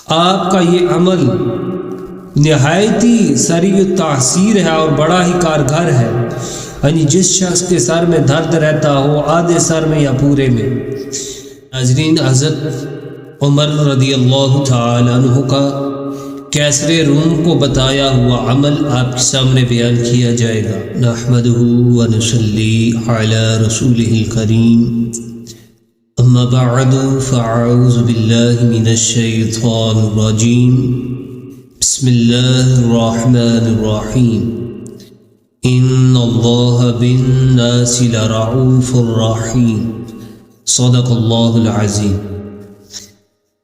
آپ کا یہ عمل نہایت ہی سریع التاثیر ہے اور بڑا ہی کارگر ہے، یعنی جس شخص کے سر میں درد رہتا ہو، آدھے سر میں یا پورے میں۔ ناظرین، حضرت عمر رضی اللہ تعالی عنہ کا کیسر روم کو بتایا ہوا عمل آپ کے سامنے بیان کیا جائے گا۔ نحمدہ ونصلی علی رسولہ الکریم، اما بعد فاعوذ باللہ من الشیطان الرجیم، بسم اللہ الرحمن الرحیم، ان اللہ بالناس لرعوف رحیم، صدق اللہ العظیم۔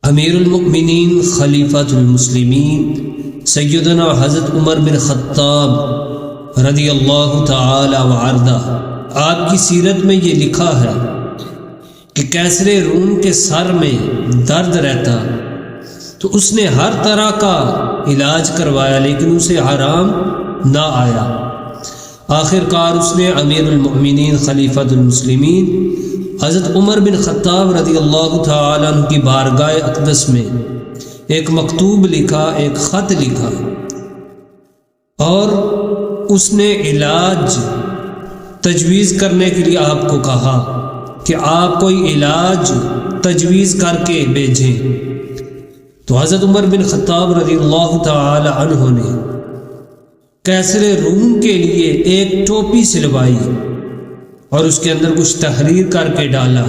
امیر المؤمنین خلیفۃ المسلمین سیدنا حضرت عمر بن خطاب رضی اللہ تعالی وعنہ، آپ کی سیرت میں یہ لکھا ہے کہ کیسر روم کے سر میں درد رہتا تو اس نے ہر طرح کا علاج کروایا لیکن اسے آرام نہ آیا۔ آخر کار اس نے امیر المؤمنین خلیفۃ المسلمین حضرت عمر بن خطاب رضی اللہ تعالیٰ عنہ کی بارگاہ اقدس میں ایک مکتوب لکھا، ایک خط لکھا، اور اس نے علاج تجویز کرنے کے لیے آپ کو کہا کہ آپ کوئی علاج تجویز کر کے بھیجیں۔ تو حضرت عمر بن خطاب رضی اللہ تعالی عنہ نے کیسر روم کے لیے ایک ٹوپی سلوائی اور اس کے اندر کچھ تحریر کر کے ڈالا۔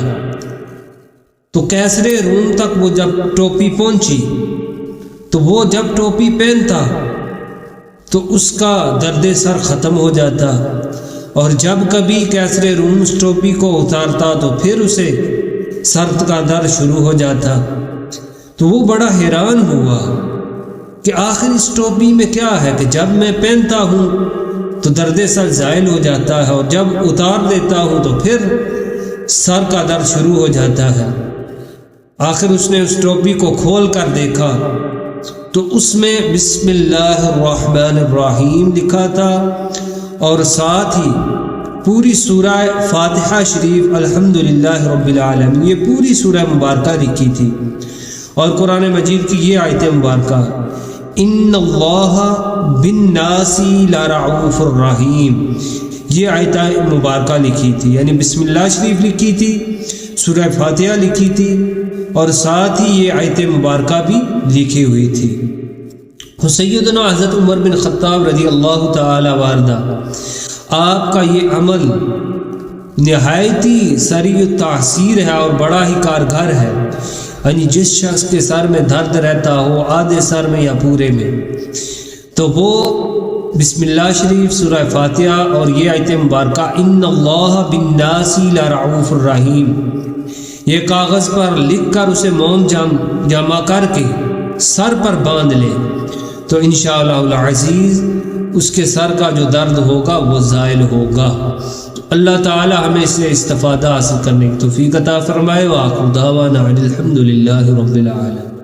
تو کیسر روم تک وہ جب ٹوپی پہنچی تو وہ جب ٹوپی پہنتا تو اس کا درد سر ختم ہو جاتا، اور جب کبھی کیسر روم اس ٹوپی کو اتارتا تو پھر اسے سر کا درد شروع ہو جاتا۔ تو وہ بڑا حیران ہوا کہ آخر اس ٹوپی میں کیا ہے کہ جب میں پہنتا ہوں تو درد سر زائل ہو جاتا ہے اور جب اتار دیتا ہوں تو پھر سر کا درد شروع ہو جاتا ہے۔ آخر اس نے اس ٹوپی کو کھول کر دیکھا تو اس میں بسم اللہ الرحمن الرحیم لکھا تھا، اور ساتھ ہی پوری سورہ فاتحہ شریف الحمدللہ رب العالمین، یہ پوری سورہ مبارکہ لکھی تھی، اور قرآن مجید کی یہ آیت مبارکہ ان اللہ بالناس لرعوف الرحیم، یہ آیت مبارکہ لکھی تھی، یعنی بسم اللہ شریف لکھی تھی، سورہ فاتحہ لکھی تھی، اور ساتھ ہی یہ آیت مبارکہ بھی لکھی ہوئی تھی۔ سیدنا حضرت عمر بن خطاب رضی اللہ تعالی وعنہ، آپ کا یہ عمل نہایت ہی سریع التاثیر ہے اور بڑا ہی کارگر ہے، یعنی جس شخص کے سر میں درد رہتا ہو، آدھے سر میں یا پورے میں، تو وہ بسم اللہ شریف، سورہ فاتحہ اور یہ آیت مبارکہ ان اللہ بالناس لرعوف الرحیم، یہ کاغذ پر لکھ کر اسے موم جمع کر کے سر پر باندھ لے تو انشاءاللہ العزیز اس کے سر کا جو درد ہوگا وہ زائل ہوگا۔ اللہ تعالی ہمیں اس سے استفادہ حاصل کرنے کی توفیق عطا فرمائے۔ وآخر دعوانا الحمدللہ رب العالمین۔